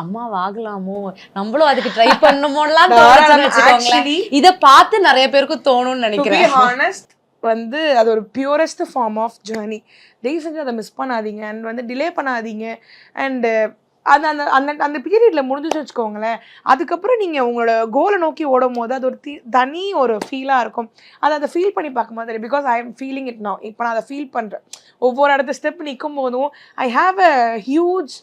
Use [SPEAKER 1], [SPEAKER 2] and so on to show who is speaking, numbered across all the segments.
[SPEAKER 1] அம்மாவாகலாமோ, நம்மளும் அதுக்கு ட்ரை பண்ணணுமோலாம் தோணுச்சுன்னு வச்சுக்கோங்களேன். இதை பார்த்து நிறைய பேருக்கு தோணும்னு நினைக்கிறேன்.
[SPEAKER 2] வந்து அது ஒரு பியூரஸ்ட் ஃபார்ம் ஆஃப் ஜேர்னி. தயவு செஞ்சு அதை மிஸ் பண்ணாதீங்க அண்ட் வந்து டிலே பண்ணாதீங்க. அண்டு அது அந்த அந்த அந்த பீரியடில் முடிஞ்சிச்சு வச்சுக்கோங்களேன். அதுக்கப்புறம் நீங்கள் உங்களோட கோலை நோக்கி ஓடும் போது அது ஒரு தனி ஒரு ஃபீலாக இருக்கும். அதை ஃபீல் பண்ணி பார்க்கும்போது தெரியும். Because I am feeling it now. இப்போ நான் அதை ஃபீல் பண்ணுறேன். ஒவ்வொரு இடத்த ஸ்டெப் நிற்கும் போதும் ஐ ஹாவ் அ ஹியூஜ்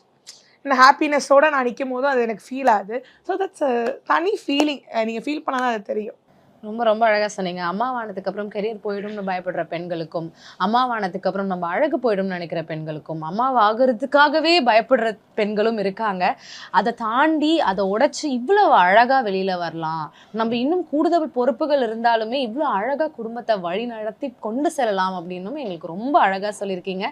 [SPEAKER 2] ஹாப்பினஸோடு நான் நிற்கும் போதும் அது எனக்கு ஃபீல் ஆகுது. ஸோ தட்ஸ் தனி ஃபீலிங். நீங்கள் ஃபீல் பண்ணால் தான் அது தெரியும்.
[SPEAKER 1] ரொம்ப ரொம்ப அழகாக சொன்னீங்க. அம்மாவானதுக்கு அப்புறம் கெரியர் போயிடும்னு பயப்படுற பெண்களுக்கும், அம்மாவானதுக்கு அப்புறம் நம்ம அழகு போயிடும்னு நினைக்கிற பெண்களுக்கும், அம்மாவாகிறதுக்காகவே பயப்படுற பெண்களும் இருக்காங்க. அதை தாண்டி அதை உடைச்சு இவ்வளவு அழகா வெளியில வரலாம், நம்ம இன்னும் கூடுதல் பொறுப்புகள் இருந்தாலுமே இவ்வளோ அழகா குடும்பத்தை வழி நடத்தி கொண்டு செல்லலாம் அப்படின்னும் எங்களுக்கு ரொம்ப அழகா சொல்லியிருக்கீங்க.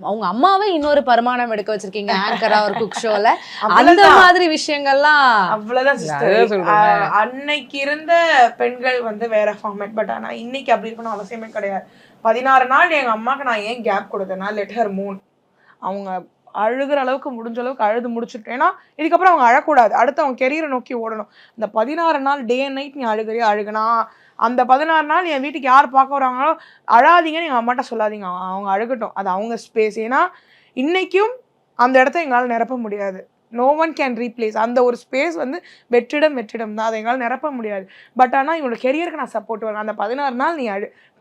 [SPEAKER 1] அவங்க அம்மாவே இன்னொரு பரிமாணம் எடுக்க வச்சிருக்கீங்க ஆங்கரா ஒரு குக் ஷோல. அந்த மாதிரி விஷயங்கள்லாம்
[SPEAKER 2] அவ்வளவுதான். அன்னைக்கு இருந்த பெண்கள் வந்து வேற ஃபார்மேட். பட் ஆனா இன்னைக்கு அப்படி இருக்கணும் அவசியமே கிடையாது. 16 நாள் எங்க அம்மாக்கு நான் ஏன் கேப் கொடுத்தேன்னா லெட் ஹர் மூன். அவங்க அழுகிற அளவுக்கு முடிஞ்ச அளவுக்கு அழுது முடிச்சுட்டு, ஏன்னா இதுக்கப்புறம் அவங்க அழக்கூடாது, அடுத்து அவங்க கெரியரை நோக்கி ஓடணும். இந்த 16 நாள் டே அண்ட் நைட் நீ அழுகுனா அந்த 16 நாள் என் வீட்டுக்கு யார் பார்க்க வராங்களோ அழாதீங்கன்னு எங்கள் அம்மாட்ட சொல்லாதீங்க. அவங்க அழுகட்டும், அது அவங்க ஸ்பேஸ். ஏன்னா இன்னைக்கும் அந்த இடத்த எங்களால் நிரப்ப முடியாது. No one can replace. அந்த ஒரு ஸ்பேஸ் வந்து வெற்றிடம் தான், அதை எங்களால் நிரப்ப முடியாது. பட் ஆனால் இவங்களோட கெரியருக்கு நான் சப்போர்ட் வரேன். அந்த 16 நாள் நீ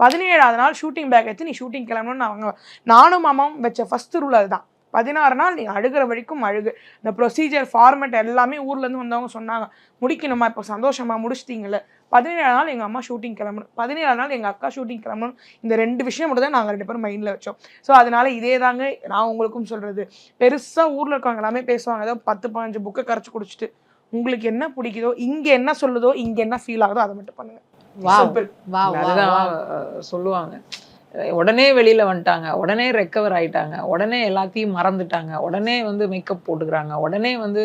[SPEAKER 2] 17ஆவது நாள் ஷூட்டிங் பேக் வச்சு நீ ஷூட்டிங் கிளம்பணும்னு நானும் மாமாவும் வச்ச ஃபஸ்ட்டு ரூல் அதுதான். 16 நாள் நீ அழுகிற வரைக்கும் அழுகு. இந்த ப்ரொசீஜர் ஃபார்மேட் எல்லாமே ஊர்லேருந்து வந்தவங்க சொன்னாங்க, முடிக்கணுமா இப்போ சந்தோஷமா முடிச்சிட்டிங்கள. 17ஆவது நாள் எங்கள் அம்மா ஷூட்டிங் கிளம்பணும், 17ஆவது நாள் எங்கள் அக்கா ஷூட்டிங் கிளம்பணும். இந்த 2 விஷயம் மட்டும் தான் நாங்கள் 2 பேரும் மைண்டில் வச்சோம். ஸோ அதனால இதே தாங்க நான் உங்களுக்கும் சொல்கிறது. பெருசாக ஊரில் இருக்கவங்க எல்லாமே பேசுவாங்க, ஏதோ 10-15 புக்கை கரைச்சி குடிச்சிட்டு உங்களுக்கு என்ன பிடிக்குதோ, இங்கே என்ன சொல்லுதோ, இங்கே என்ன ஃபீல் ஆகுதோ அதை மட்டும் பண்ணுங்க.
[SPEAKER 3] அதுதான் சொல்லுவாங்க. உடனே வெளியில வந்துட்டாங்க, உடனே ரெக்கவர் ஆயிட்டாங்க, உடனே எல்லாத்தையும் மறந்துட்டாங்க, உடனே வந்து மேக்கப் போட்டுக்கிறாங்க, உடனே வந்து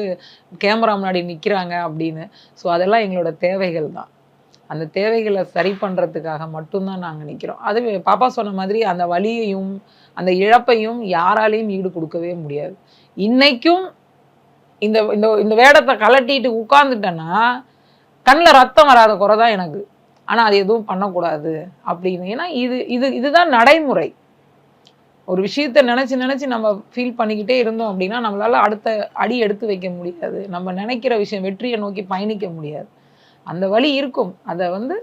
[SPEAKER 3] கேமரா முன்னாடி நிற்கிறாங்க அப்படின்னு. ஸோ அதெல்லாம் எங்களோட தேவைகள் தான். அந்த தேவைகளை சரி பண்ணுறதுக்காக மட்டும்தான் நாங்கள் நிற்கிறோம். அது பாப்பா சொன்ன மாதிரி அந்த வலியையும் அந்த இழப்பையும் யாராலையும் ஈடு கொடுக்கவே முடியாது. இன்னைக்கும் இந்த இந்த இந்த வேடத்தை கலட்டிட்டு உட்கார்ந்துட்டேன்னா கண்ணில் ரத்தம் வராத குறை தான் எனக்கு. ஆனால் அது எதுவும் பண்ணக்கூடாது அப்படின்னு. ஏன்னா இதுதான் நடைமுறை. ஒரு விஷயத்த நினச்சி நம்ம ஃபீல் பண்ணிக்கிட்டே இருந்தோம் அப்படின்னா நம்மளால அடுத்த அடி எடுத்து வைக்க முடியாது. நம்ம நினைக்கிற விஷயம் வெற்றியை நோக்கி பயணிக்க முடியாது. அந்த வழி இருக்கும், அதை வந்து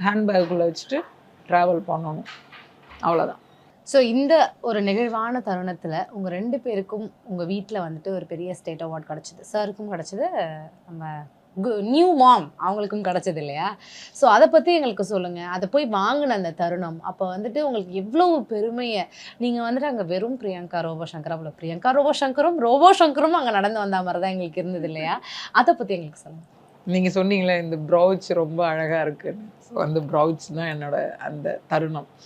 [SPEAKER 3] ஹேண்ட்பேக்குள்ளே வச்சுட்டு ட்ராவல் பண்ணணும், அவ்வளோதான்.
[SPEAKER 1] ஸோ இந்த ஒரு நெகிழ்வான தருணத்தில் உங்கள் 2 பேருக்கும் உங்கள் வீட்டில் வந்துட்டு ஒரு பெரிய ஸ்டேட் அவார்ட் கிடச்சிது. சாருக்கும் கிடச்சிது, நம்ம நியூ மாம் அவங்களுக்கும் கிடச்சது இல்லையா? ஸோ அதை பற்றி எங்களுக்கு சொல்லுங்கள். அதை போய் வாங்கின அந்த தருணம் அப்போ வந்துட்டு உங்களுக்கு எவ்வளோ பெருமையை, நீங்கள் வந்துட்டு அங்கே வெறும் பிரியங்கா ரோபோ சங்கர், அவ்வளோ பிரியங்கா ரோபோ சங்கரும் அங்கே நடந்து வந்த மாதிரி தான் எங்களுக்கு இருந்தது இல்லையா? அதை பற்றி எங்களுக்கு சொல்லுங்கள்.
[SPEAKER 3] நீங்கள் சொன்னீங்களே இந்த ப்ரௌச் ரொம்ப அழகாக இருக்குன்னு. ஸோ அந்த ப்ரௌச் தான் என்னோட அந்த தருணம்.